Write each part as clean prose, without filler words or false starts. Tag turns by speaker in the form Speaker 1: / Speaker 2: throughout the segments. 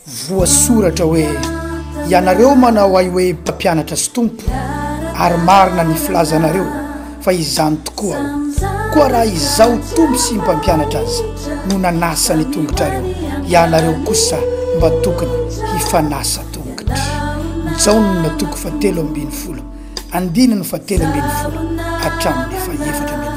Speaker 1: voasoratra hoe ianareo manao ay hoe mpampianatra sy tompo ary marina ny filazanareo fa izany tokoa aho koa raha izao tompo sy mpampianatra azy no nanasa ny tongotrareo ianareo kosa mba tokony hifanasa tongotra. Jaonina toko fa 13 andininy fa 13 hatramin'ny fa 14.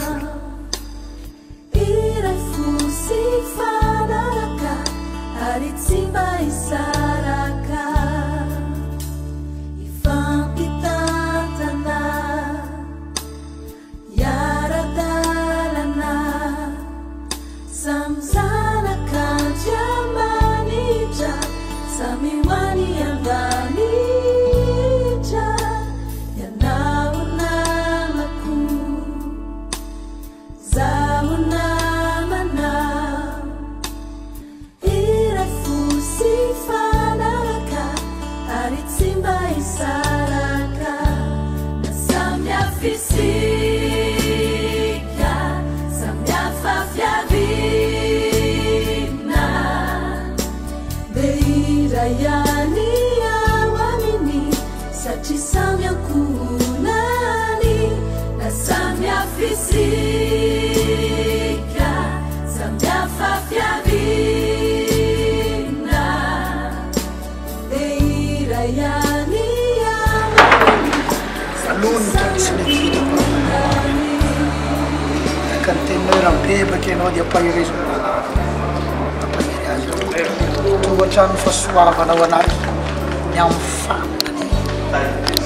Speaker 2: Bebeke no dia pairis tu trano fa suava na anaty ny amin'ny fantany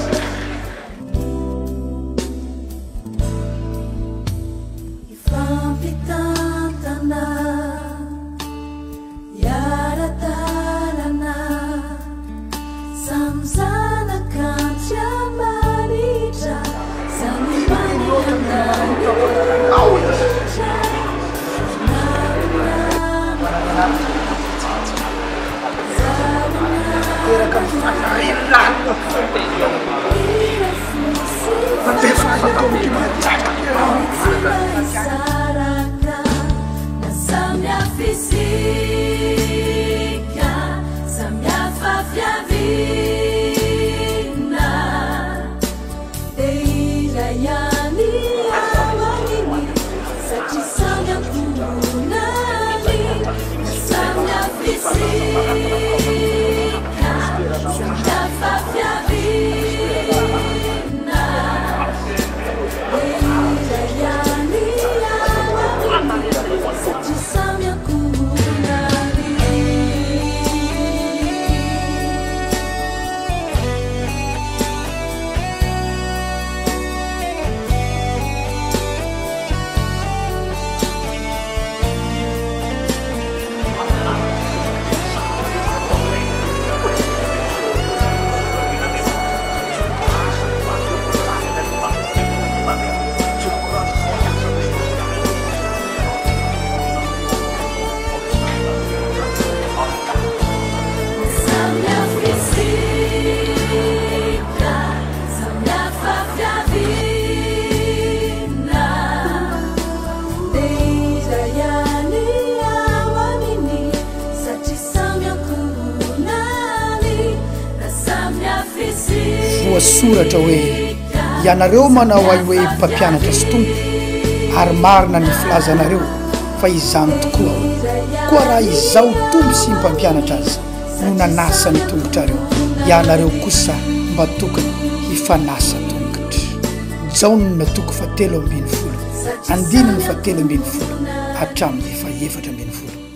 Speaker 2: voasoratra hoe ianareo manao ay hoe mpampianatra sy tompo ary marina ny filazanareo fa izany tokoa koa raha izao tompo sy mpampianatra azy no nanasa ny tongotrareo ianareo kosa mba tokony hifanasa tongotra. Jaonina toko fa 13 andininy fa 13 hatramin'ny fa 14.